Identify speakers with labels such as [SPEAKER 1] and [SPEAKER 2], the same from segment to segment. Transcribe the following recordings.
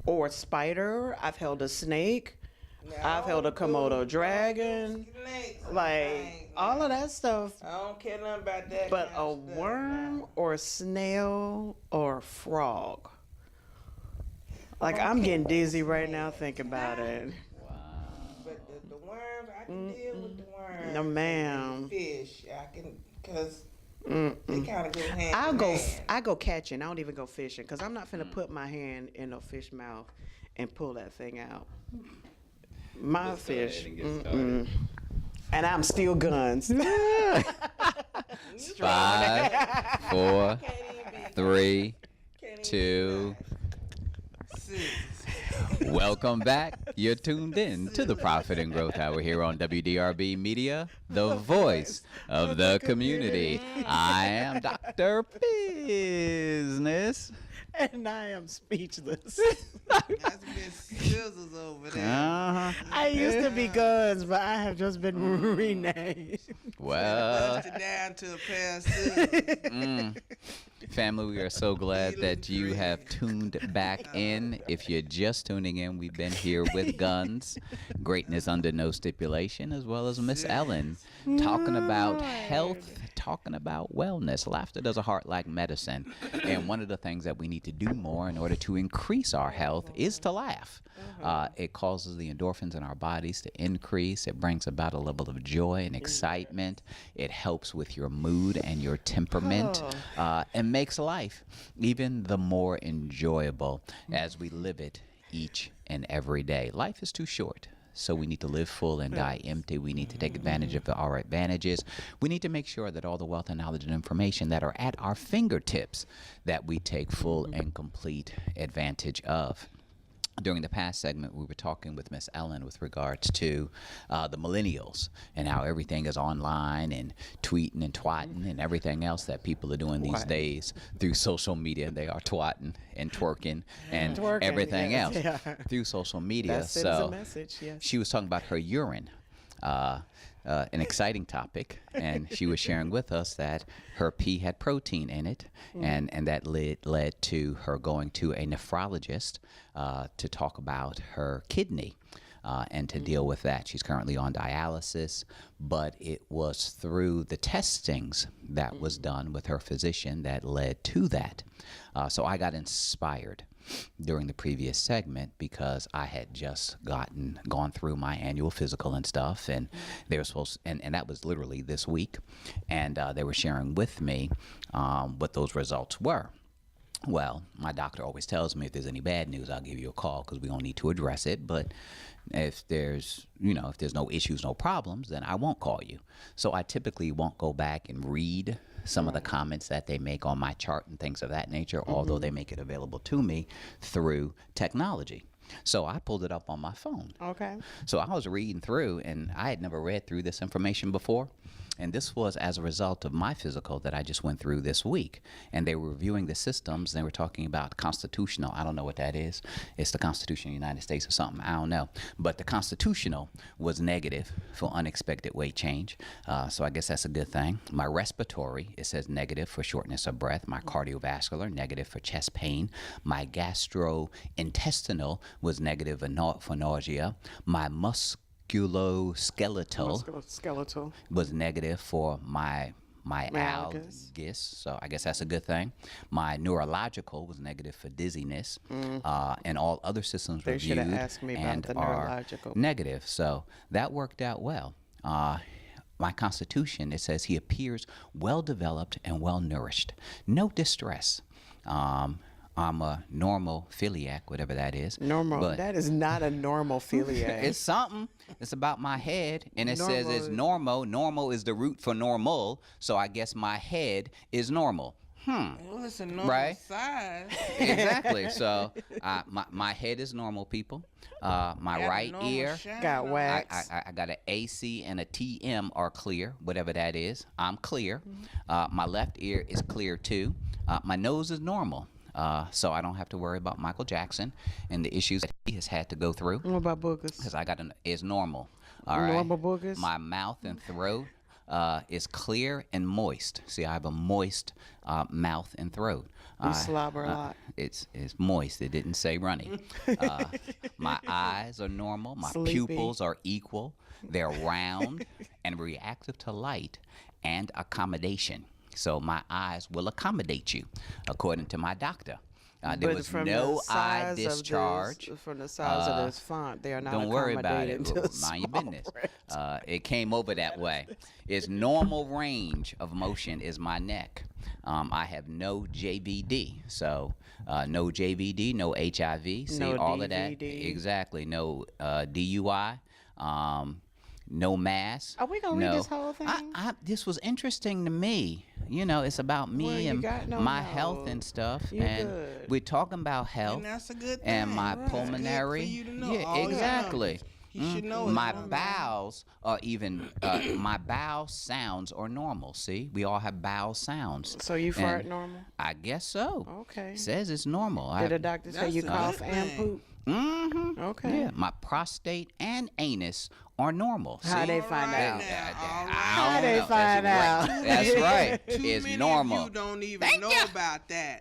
[SPEAKER 1] or spider. I've held a snake. I've held a Komodo dragon. Like, all of that stuff.
[SPEAKER 2] I don't care nothing about that.
[SPEAKER 1] But a worm or a snail or a frog. Like, I'm getting dizzy right now thinking about it.
[SPEAKER 2] But the worms, I can deal with the worms.
[SPEAKER 1] No, ma'am.
[SPEAKER 2] Fish, I can, because they kind of go hand in hand.
[SPEAKER 1] I go catching. I don't even go fishing because I'm not finna put my hand in a fish mouth and pull that thing out. My fish. And I'm still guns.
[SPEAKER 3] 5, 4, 3, 2. Welcome back. You're tuned in to the Profit and Growth Hour here on WDRBmedia, the voice of the community. I am Dr. Bizness.
[SPEAKER 1] And I am speechless.
[SPEAKER 2] That's Miss Sizzles over there.
[SPEAKER 1] I used to be Guns, but I have just been renamed.
[SPEAKER 3] Well,
[SPEAKER 2] Bust it down to a pair of scissors.
[SPEAKER 3] family, we are so glad that you have tuned back in. If you're just tuning in, we've been here with Guns, Greatness Under No Stipulation, as well as Miss Ellen, talking about health, talking about wellness. Laughter does a heart like medicine. And one of the things that we need to do more in order to increase our health is to laugh. It causes the endorphins in our bodies to increase. It brings about a level of joy and excitement. It helps with your mood and your temperament, and makes life even the more enjoyable as we live it each and every day. Life is too short. So we need to live full and die empty. We need to take advantage of our advantages. We need to make sure that all the wealth and knowledge and information that are at our fingertips, that we take full and complete advantage of. During the past segment, we were talking with Miss Ellen with regards to the millennials and how everything is online and tweeting and twatting and everything else that people are doing these days through social media. They are twatting and twerking and everything else through social media.
[SPEAKER 1] That sends a message, yes.
[SPEAKER 3] She was talking about her urine. An exciting topic, and she was sharing with us that her pee had protein in it, and that led to her going to a nephrologist to talk about her kidney and to deal with that. She's currently on dialysis, but it was through the testings that was done with her physician that led to that. So I got inspired during the previous segment because I had just gone through my annual physical and stuff, and they were supposed, and that was literally this week, and they were sharing with me what those results were. Well, my doctor always tells me if there's any bad news, I'll give you a call because we don't need to address it. But if there's no issues, no problems, then I won't call you. So I typically won't go back and read some of the comments that they make on my chart and things of that nature, although they make it available to me through technology. So I pulled it up on my phone.
[SPEAKER 1] Okay.
[SPEAKER 3] So I was reading through, and I had never read through this information before. And this was as a result of my physical that I just went through this week. And they were reviewing the systems. They were talking about constitutional. I don't know what that is. It's the Constitution of the United States or something. I don't know. But the constitutional was negative for unexpected weight change. So I guess that's a good thing. My respiratory, it says negative for shortness of breath. My cardiovascular, negative for chest pain. My gastrointestinal was negative for nausea. My musculoskeletal was negative for my myalgus, so I guess that's a good thing. My neurological was negative for dizziness, and all other systems reviewed
[SPEAKER 1] asked me about the neurological.
[SPEAKER 3] Negative, so that worked out well. My constitution, it says he appears well developed and well nourished, no distress. I'm a normal philiac, whatever that is.
[SPEAKER 1] Normal. That is not a normal philiac.
[SPEAKER 3] It's something. It's about my head, and it says it's normal. Normal is the root for normal, so I guess my head is normal.
[SPEAKER 2] Well, it's a normal size.
[SPEAKER 3] Exactly. So my head is normal, people. My right ear
[SPEAKER 1] got wax.
[SPEAKER 3] I got an AC and a TM are clear, whatever that is. I'm clear. My left ear is clear too. My nose is normal. So I don't have to worry about Michael Jackson and the issues that he has had to go through.
[SPEAKER 1] What about boogers?
[SPEAKER 3] Because it's normal. All right.
[SPEAKER 1] Normal boogers?
[SPEAKER 3] My mouth and throat is clear and moist. See, I have a moist mouth and throat.
[SPEAKER 1] You slobber a lot.
[SPEAKER 3] It's moist. It didn't say runny. My eyes are normal. My
[SPEAKER 1] Sleepy.
[SPEAKER 3] pupils are equal. They're round and reactive to light and accommodation. So my eyes will accommodate you, according to my doctor. There
[SPEAKER 1] But
[SPEAKER 3] was
[SPEAKER 1] from
[SPEAKER 3] no
[SPEAKER 1] the
[SPEAKER 3] eye
[SPEAKER 1] size of
[SPEAKER 3] discharge.
[SPEAKER 1] from the size of this font, they are not
[SPEAKER 3] Don't worry about it.
[SPEAKER 1] accommodated to
[SPEAKER 3] Mind your
[SPEAKER 1] small
[SPEAKER 3] business.
[SPEAKER 1] print.
[SPEAKER 3] It came over that way. Its normal range of motion is my neck. I have no JVD, so no JVD, no HIV. See,
[SPEAKER 1] No
[SPEAKER 3] all of that.
[SPEAKER 1] DVD.
[SPEAKER 3] Exactly. No DUI. No mass.
[SPEAKER 1] Are we gonna read this whole thing?
[SPEAKER 3] This was interesting to me. You know, it's about me
[SPEAKER 1] Well, you
[SPEAKER 3] and
[SPEAKER 1] got no
[SPEAKER 3] my health
[SPEAKER 1] notes.
[SPEAKER 3] and stuff.
[SPEAKER 1] You
[SPEAKER 3] and
[SPEAKER 1] good.
[SPEAKER 3] we're talking about health.
[SPEAKER 2] And that's a good thing.
[SPEAKER 3] And my
[SPEAKER 2] Right.
[SPEAKER 3] pulmonary.
[SPEAKER 2] It's good for you to know
[SPEAKER 3] Yeah,
[SPEAKER 2] all your
[SPEAKER 3] exactly.
[SPEAKER 2] numbers. You should know
[SPEAKER 3] My
[SPEAKER 2] it's normal.
[SPEAKER 3] bowels are even. My bowel sounds are normal. See, we all have bowel sounds.
[SPEAKER 1] So you fart
[SPEAKER 3] And
[SPEAKER 1] normal?
[SPEAKER 3] I guess so.
[SPEAKER 1] Okay.
[SPEAKER 3] It says it's normal.
[SPEAKER 1] Did the doctor say
[SPEAKER 2] That's
[SPEAKER 1] you
[SPEAKER 2] a
[SPEAKER 1] cough
[SPEAKER 2] good
[SPEAKER 1] and
[SPEAKER 2] thing.
[SPEAKER 1] poop?
[SPEAKER 3] Mm-hmm.
[SPEAKER 1] Okay.
[SPEAKER 3] Yeah, my prostate and anus are normal.
[SPEAKER 1] How
[SPEAKER 3] See?
[SPEAKER 1] they find
[SPEAKER 2] All right
[SPEAKER 1] out?
[SPEAKER 2] now, all
[SPEAKER 3] I
[SPEAKER 2] right.
[SPEAKER 3] don't
[SPEAKER 1] they
[SPEAKER 3] know.
[SPEAKER 1] find
[SPEAKER 3] That's
[SPEAKER 1] out?
[SPEAKER 3] Right. That's right.
[SPEAKER 2] Too
[SPEAKER 3] It's
[SPEAKER 2] many
[SPEAKER 3] normal.
[SPEAKER 2] of you don't even know about that.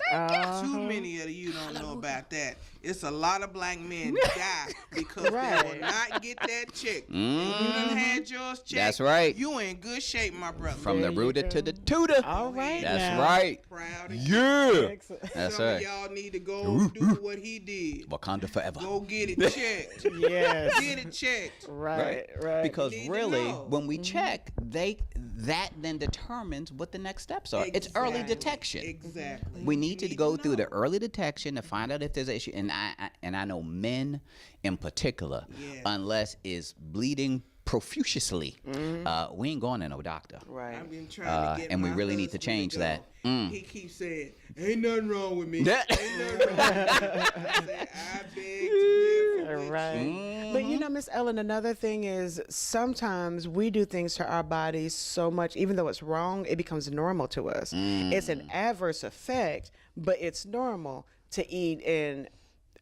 [SPEAKER 2] Too many of you don't know about that. It's a lot of black men die because they will
[SPEAKER 1] Right.
[SPEAKER 2] not get that check. And you done had yours checked.
[SPEAKER 3] That's right.
[SPEAKER 2] You in good shape, my brother.
[SPEAKER 3] From
[SPEAKER 1] There
[SPEAKER 3] the
[SPEAKER 1] you
[SPEAKER 3] rooter
[SPEAKER 1] go.
[SPEAKER 3] to the tutor.
[SPEAKER 1] All right.
[SPEAKER 3] That's
[SPEAKER 1] now.
[SPEAKER 3] right.
[SPEAKER 2] Proud of you.
[SPEAKER 3] Yeah. That's
[SPEAKER 2] Some
[SPEAKER 3] right.
[SPEAKER 2] of y'all need to go do what he did.
[SPEAKER 3] Wakanda forever.
[SPEAKER 2] Go get it checked.
[SPEAKER 1] Yes.
[SPEAKER 2] Get it checked.
[SPEAKER 1] Right. Right.
[SPEAKER 3] Because
[SPEAKER 2] Need to
[SPEAKER 3] really,
[SPEAKER 2] know.
[SPEAKER 3] when we check, that then determines what the next steps are. It's early
[SPEAKER 2] Exactly.
[SPEAKER 3] detection.
[SPEAKER 2] Exactly.
[SPEAKER 3] We
[SPEAKER 2] You
[SPEAKER 3] need to go through the
[SPEAKER 2] know.
[SPEAKER 3] early detection to find out if there's an issue. And I know men in particular,
[SPEAKER 2] Yeah.
[SPEAKER 3] unless it's bleeding profusely, we ain't going to no doctor.
[SPEAKER 1] Right.
[SPEAKER 2] I've been trying to get
[SPEAKER 3] and we
[SPEAKER 2] my
[SPEAKER 3] really need to
[SPEAKER 2] husband
[SPEAKER 3] change
[SPEAKER 2] go.
[SPEAKER 3] that.
[SPEAKER 2] He keeps saying, "Ain't nothing wrong with me.
[SPEAKER 3] Yeah.
[SPEAKER 2] Ain't nothing wrong with me." I say, "I beg to differ with
[SPEAKER 1] Right.
[SPEAKER 2] you."
[SPEAKER 1] But you know, Miss Ellen, another thing is sometimes we do things to our bodies so much, even though it's wrong, it becomes normal to us. It's an adverse effect, but it's normal to eat. And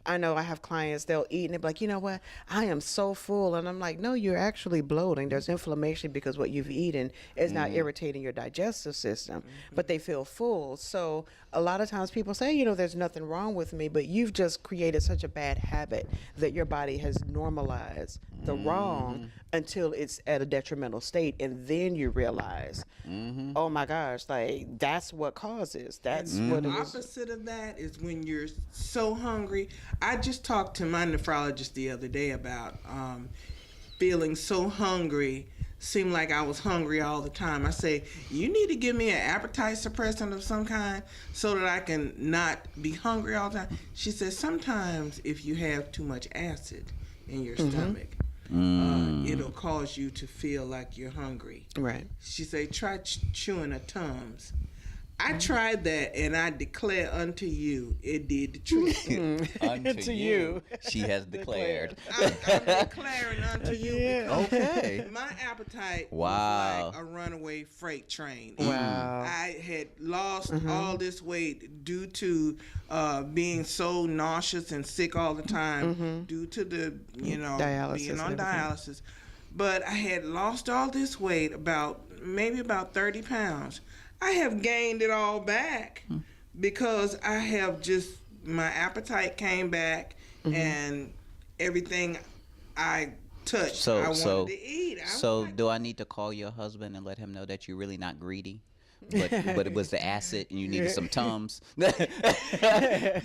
[SPEAKER 1] I know I have clients, they'll eat and they're like, you know what, I am so full. And I'm like, no, you're actually bloating. There's inflammation because what you've eaten is not irritating your digestive system, but they feel full. So a lot of times people say, you know, there's nothing wrong with me, but you've just created such a bad habit that your body has normalized the wrong until it's at a detrimental state. And then you realize, oh my gosh, like that's what causes. That's what
[SPEAKER 2] The
[SPEAKER 1] it is.
[SPEAKER 2] opposite of that is when you're so hungry. I just talked to my nephrologist the other day about feeling so hungry. Seemed like I was hungry all the time. I say, you need to give me an appetite suppressant of some kind so that I can not be hungry all the time. She says, sometimes if you have too much acid in your stomach, it'll cause you to feel like you're hungry.
[SPEAKER 1] Right.
[SPEAKER 2] She said, try chewing a Tums. I tried that, and I declare unto you, it did the trick.
[SPEAKER 3] Unto
[SPEAKER 1] you.
[SPEAKER 3] She has declared.
[SPEAKER 2] I'm declaring unto you because
[SPEAKER 3] Okay.
[SPEAKER 2] my appetite
[SPEAKER 3] Wow.
[SPEAKER 2] was like a runaway freight train.
[SPEAKER 1] Wow.
[SPEAKER 2] I had lost all this weight due to being so nauseous and sick all the time due to the,
[SPEAKER 1] Dialysis
[SPEAKER 2] being on
[SPEAKER 1] and everything.
[SPEAKER 2] dialysis. But I had lost all this weight, maybe about 30 pounds. I have gained it all back because I have my appetite came back and everything I touched, I wanted to eat.
[SPEAKER 3] Do I need to call your husband and let him know that you're really not greedy? But it was the acid and you needed some Tums.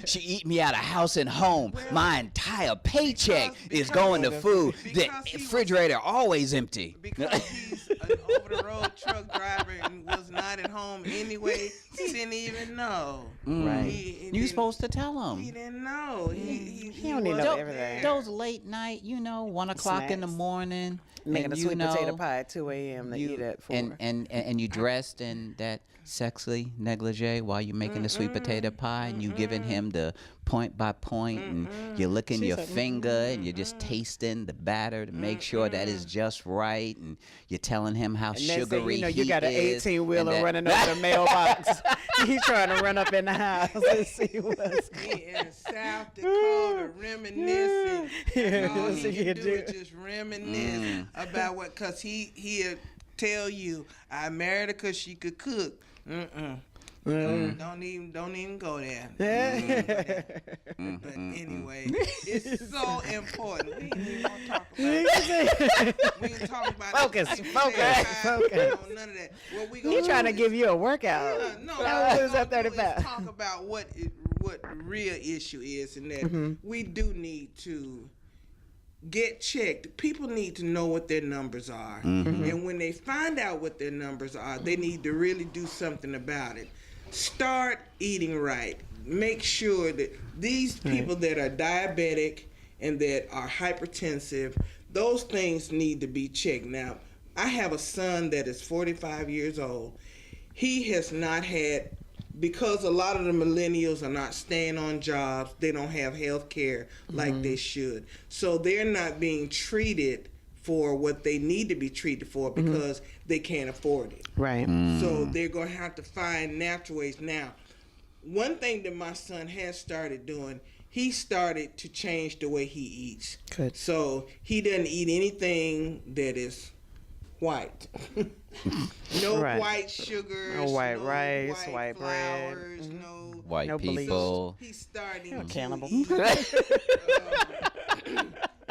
[SPEAKER 3] She eat me out of house and home. My entire paycheck is going to food. The
[SPEAKER 2] because he was-
[SPEAKER 3] refrigerator always empty.
[SPEAKER 2] Because he's an over-the-road truck driver and was not at home anyway, he didn't even know.
[SPEAKER 1] Right.
[SPEAKER 2] He
[SPEAKER 3] You supposed to tell
[SPEAKER 2] He
[SPEAKER 3] him.
[SPEAKER 2] didn't know. He
[SPEAKER 1] don't need to know
[SPEAKER 2] wasn't
[SPEAKER 1] everything.
[SPEAKER 2] there.
[SPEAKER 3] Those late night, 1 o'clock in the
[SPEAKER 1] Snacks.
[SPEAKER 3] morning.
[SPEAKER 1] Making
[SPEAKER 3] and
[SPEAKER 1] a sweet potato pie at 2 a.m. to eat at 4.
[SPEAKER 3] and you dressed in that sexy negligee while you're making the sweet potato pie and you giving him the point by point and you're licking your finger and you're just tasting the batter to make sure that is just right and you're telling him how
[SPEAKER 1] And next thing
[SPEAKER 3] sugary
[SPEAKER 1] you know,
[SPEAKER 3] he
[SPEAKER 1] you got an
[SPEAKER 3] is,
[SPEAKER 1] 18-wheeler
[SPEAKER 3] and that-
[SPEAKER 1] running up the mailbox. He's trying to run up in the house and see what's
[SPEAKER 2] Me in South Dakota reminiscing. That's all
[SPEAKER 1] That's
[SPEAKER 2] he
[SPEAKER 1] what
[SPEAKER 2] can
[SPEAKER 1] you
[SPEAKER 2] do
[SPEAKER 1] do.
[SPEAKER 2] is just reminisce about what, because he tell you I married her because she could cook. Don't even go there. But anyway, it's so important. We ain't even gonna talk about it. We ain't talking about
[SPEAKER 1] Focus.
[SPEAKER 2] No, none of that. What we gonna
[SPEAKER 1] He's trying to
[SPEAKER 2] do
[SPEAKER 1] give you a workout.
[SPEAKER 2] is, no,
[SPEAKER 1] That was
[SPEAKER 2] what
[SPEAKER 1] at
[SPEAKER 2] we're gonna do
[SPEAKER 1] 35.
[SPEAKER 2] is talk about what real issue is, and that we do need to get checked. People need to know what their numbers are, and when they find out what their numbers are, they need to really do something about it. Start eating right. Make sure that these people that are diabetic and that are hypertensive, those things need to be checked. Now, I have a son that is 45 years old. He has not had, because a lot of the millennials are not staying on jobs, they don't have health care like they should. So they're not being treated for what they need to be treated for because they can't afford it.
[SPEAKER 1] Right.
[SPEAKER 2] So they're going to have to find natural ways. Now, one thing that my son has started doing, he started to change the way he eats.
[SPEAKER 1] Good.
[SPEAKER 2] So he doesn't eat anything that is white. No white sugars.
[SPEAKER 1] No white
[SPEAKER 2] no
[SPEAKER 1] rice,
[SPEAKER 2] white
[SPEAKER 1] bread.
[SPEAKER 2] flours, no
[SPEAKER 3] White
[SPEAKER 1] No bleach.
[SPEAKER 3] people.
[SPEAKER 2] He's starting to
[SPEAKER 1] cannibal.
[SPEAKER 2] eat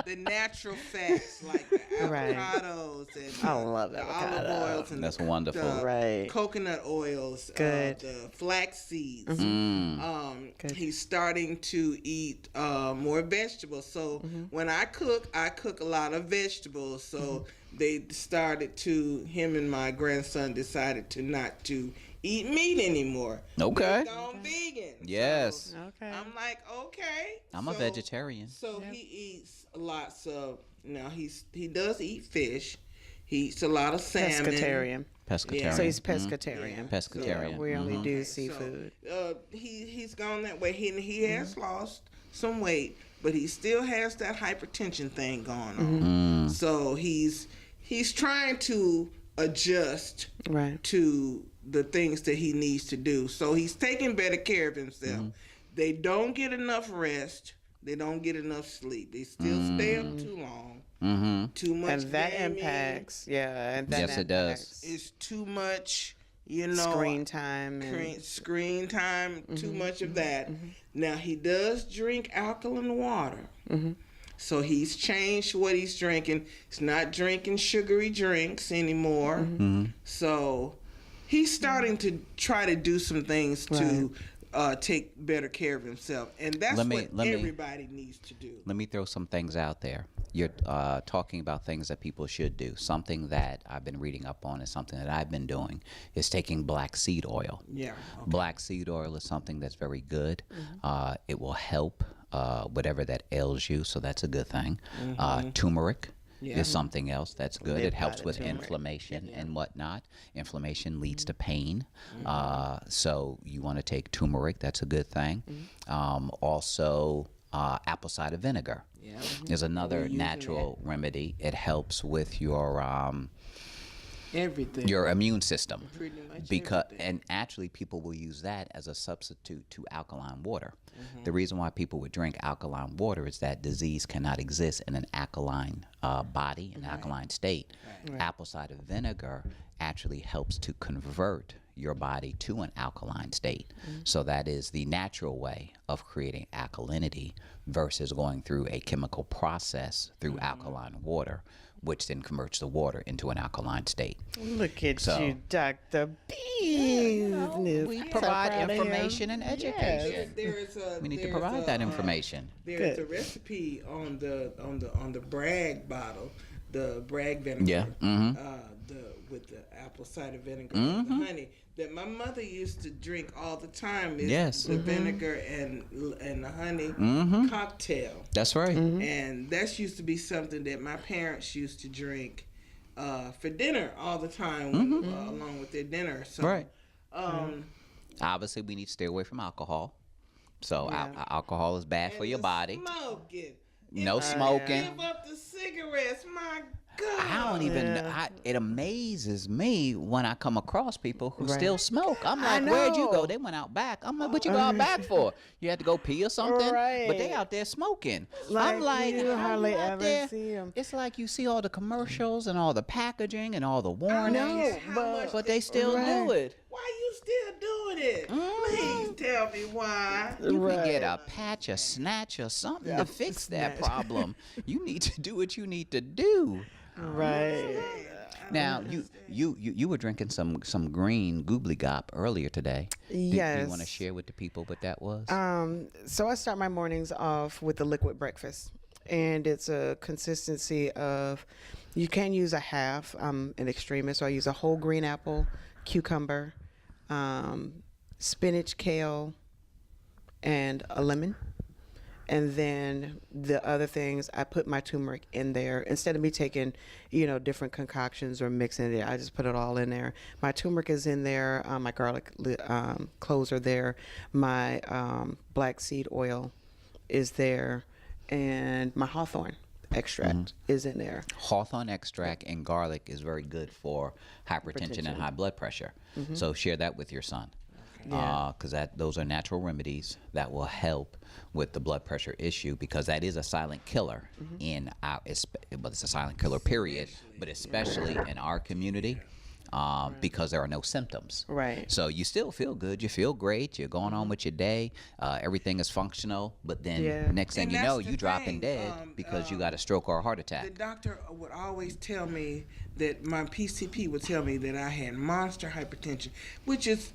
[SPEAKER 2] the natural fats like the
[SPEAKER 1] Right.
[SPEAKER 2] avocados and
[SPEAKER 1] I love
[SPEAKER 2] the
[SPEAKER 1] avocado.
[SPEAKER 2] olive oils and
[SPEAKER 3] That's
[SPEAKER 2] the,
[SPEAKER 3] wonderful.
[SPEAKER 2] the
[SPEAKER 1] Right.
[SPEAKER 2] coconut oils,
[SPEAKER 1] Good.
[SPEAKER 2] the flax seeds.
[SPEAKER 1] Good.
[SPEAKER 2] He's starting to eat more vegetables. So when I cook a lot of vegetables. So they started to, him and my grandson decided to not to eat meat anymore.
[SPEAKER 3] Okay.
[SPEAKER 2] They've gone vegan.
[SPEAKER 3] Yes.
[SPEAKER 2] So
[SPEAKER 1] Okay.
[SPEAKER 2] I'm like, okay.
[SPEAKER 3] I'm a vegetarian.
[SPEAKER 2] So he eats lots of, now he does eat fish. He eats a lot of salmon.
[SPEAKER 1] Pescatarian.
[SPEAKER 3] Pescatarian.
[SPEAKER 1] So he's pescatarian.
[SPEAKER 3] Pescatarian.
[SPEAKER 1] So we only do
[SPEAKER 2] Okay,
[SPEAKER 1] seafood.
[SPEAKER 2] So, he's gone that way. He has lost some weight, but he still has that hypertension thing going on. So he's trying to adjust
[SPEAKER 1] Right.
[SPEAKER 2] to the things that he needs to do. So he's taking better care of himself. They don't get enough rest. They don't get enough sleep. They still stay up too long. Too much.
[SPEAKER 1] And that
[SPEAKER 2] gaming.
[SPEAKER 1] impacts, and that
[SPEAKER 3] Yes, it does.
[SPEAKER 1] impacts
[SPEAKER 2] It's too much,
[SPEAKER 1] screen time. And,
[SPEAKER 2] screen time, too much of that. Now he does drink alkaline water. So he's changed what he's drinking. He's not drinking sugary drinks anymore. So he's starting to try to do some things to take better care of himself. And that's what everybody needs to do.
[SPEAKER 3] Let me throw some things out there. You're talking about things that people should do. Something that I've been reading up on is something that I've been doing is taking black seed oil.
[SPEAKER 2] Yeah.
[SPEAKER 3] Black seed oil is something that's very good. It will help whatever that ails you, so that's a good thing. Turmeric is something else that's good. It helps with inflammation and whatnot. Inflammation leads to pain. So you want to take turmeric. That's a good thing. Also, apple cider vinegar is another natural remedy. It helps with your
[SPEAKER 2] everything.
[SPEAKER 3] your immune system.
[SPEAKER 2] Pretty much
[SPEAKER 3] Because
[SPEAKER 2] everything.
[SPEAKER 3] and actually people will use that as a substitute to alkaline water. The reason why people would drink alkaline water is that disease cannot exist in an alkaline body, an alkaline state. Apple cider vinegar actually helps to convert your body to an alkaline state. So that is the natural way of creating alkalinity versus going through a chemical process through alkaline water, which then converts the water into an alkaline state.
[SPEAKER 1] Look at
[SPEAKER 3] So-
[SPEAKER 1] you, Dr. B.
[SPEAKER 3] We provide information and education. We need to provide that information.
[SPEAKER 2] There's a recipe on the Bragg bottle, the Bragg vinegar.
[SPEAKER 3] Yeah.
[SPEAKER 2] With the apple cider vinegar and the honey that my mother used to drink all the time. Is the vinegar and the honey cocktail.
[SPEAKER 3] That's right.
[SPEAKER 2] And that used to be something that my parents used to drink for dinner all the time, along with their dinner. So,
[SPEAKER 3] Right. Obviously, we need to stay away from alcohol. So alcohol is bad for your body.
[SPEAKER 2] Smoking.
[SPEAKER 3] No smoking.
[SPEAKER 2] Give up the cigarettes, my
[SPEAKER 3] I don't even. It amazes me when I come across people who still smoke. I'm like, where'd you go? They went out back. I'm like, what you go out back for? You had to go pee or something? But they out there smoking. I'm like,
[SPEAKER 1] you hardly
[SPEAKER 3] out
[SPEAKER 1] ever
[SPEAKER 3] there?
[SPEAKER 1] see them.
[SPEAKER 3] It's like you see all the commercials and all the packaging and all the warnings, but they still do it.
[SPEAKER 2] Why you still doing it? Please tell me why.
[SPEAKER 3] You could get a patch, a snatch, or something to fix that problem. You need to do what you need to do.
[SPEAKER 1] Right.
[SPEAKER 3] Now, you were drinking some green goobly gop earlier today. Do you want to share with the people what that was?
[SPEAKER 1] So I start my mornings off with the liquid breakfast, and it's a consistency of, you can use a half. I'm an extremist, so I use a whole green apple, cucumber, spinach, kale, and a lemon. And then the other things, I put my turmeric in there. Instead of me taking, different concoctions or mixing it, I just put it all in there. My turmeric is in there. My garlic cloves are there. My black seed oil is there. And my hawthorn extract is in there.
[SPEAKER 3] Hawthorn extract and garlic is very good for hypertension and high blood pressure. So share that with your son. Because those are natural remedies that will help with the blood pressure issue, because that is a silent killer in our, it's a silent killer period, but especially in our community, because there are no symptoms.
[SPEAKER 1] Right.
[SPEAKER 3] So you still feel good, you feel great, you're going on with your day, everything is functional, but then next thing you know, you dropping dead because you got a stroke or a heart attack.
[SPEAKER 2] The doctor would always tell me that my PCP would tell me that I had monster hypertension, which is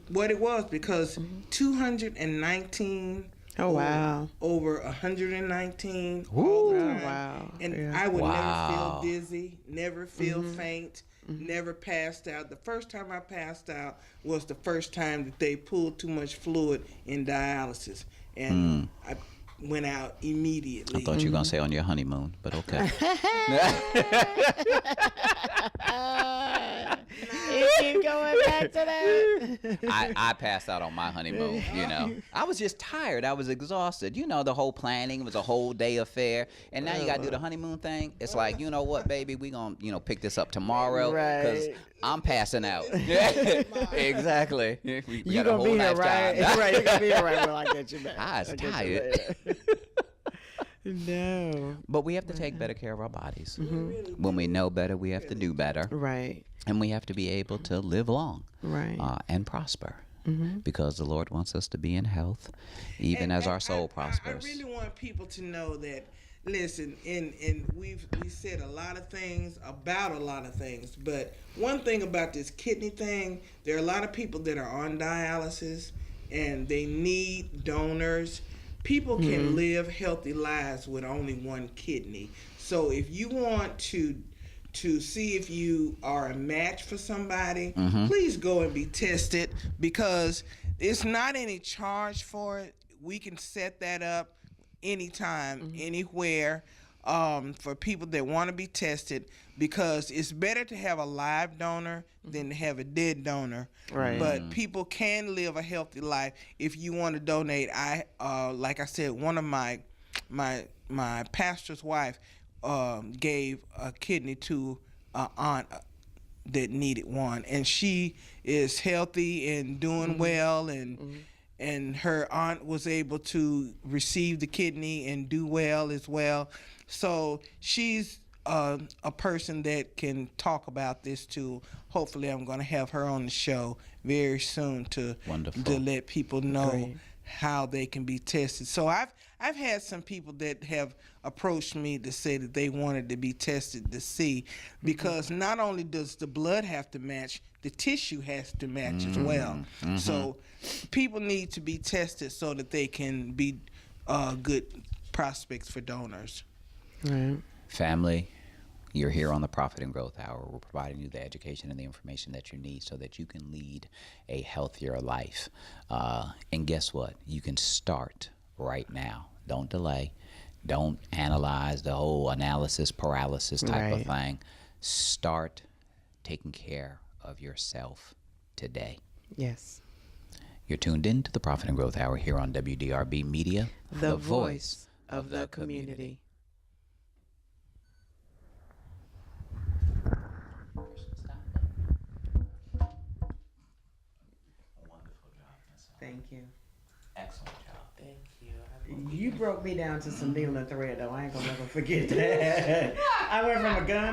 [SPEAKER 2] what it was, because 219 over 119 all the time.
[SPEAKER 1] Wow.
[SPEAKER 2] And I would never feel dizzy, never feel faint, never passed out. The first time I passed out was the first time that they pulled too much fluid in dialysis, and I went out immediately.
[SPEAKER 3] I thought you were going to say on your honeymoon, but okay.
[SPEAKER 1] You keep going back to that.
[SPEAKER 3] I passed out on my honeymoon, I was just tired. I was exhausted. The whole planning was a whole day affair. And now you got to do the honeymoon thing. It's like, you know what, baby, we going to, pick this up tomorrow. Because I'm passing out. Exactly.
[SPEAKER 1] You're going to be here, right? Right, you're going to be here right when I get you back.
[SPEAKER 3] I was tired.
[SPEAKER 1] No.
[SPEAKER 3] But we have to take better care of our bodies. When we know better, we have to do better.
[SPEAKER 1] Right.
[SPEAKER 3] And we have to be able to live long and prosper. Because the Lord wants us to be in health, even as our soul prospers.
[SPEAKER 2] I really want people to know that, listen, and we said a lot of things about a lot of things, but one thing about this kidney thing, there are a lot of people that are on dialysis and they need donors. People can live healthy lives with only one kidney. So if you want to see if you are a match for somebody, please go and be tested, because it's not any charge for it. We can set that up anytime, anywhere, for people that want to be tested, because it's better to have a live donor than to have a dead donor.
[SPEAKER 1] Right.
[SPEAKER 2] But people can live a healthy life if you want to donate. Like I said, one of my pastor's wife gave a kidney to an aunt that needed one, and she is healthy and doing well, and her aunt was able to receive the kidney and do well as well. So she's a person that can talk about this too. Hopefully I'm going to have her on the show very soon to let people know how they can be tested. So I've had some people that have approached me to say that they wanted to be tested to see, because not only does the blood have to match, the tissue has to match as well. So people need to be tested so that they can be good prospects for donors.
[SPEAKER 1] Right.
[SPEAKER 3] Family, you're here on the Profit and Growth Hour. We're providing you the education and the information that you need so that you can lead a healthier life. And guess what? You can start right now. Don't delay. Don't analyze the whole analysis paralysis type of thing. Start taking care of yourself today.
[SPEAKER 1] Yes.
[SPEAKER 3] You're tuned in to the Profit and Growth Hour here on WDRB Media,
[SPEAKER 1] the voice of the community. Thank you.
[SPEAKER 3] Excellent job.
[SPEAKER 4] Thank you.
[SPEAKER 1] You broke me down to some needle and thread, though. I ain't gonna never forget that. I went from a gun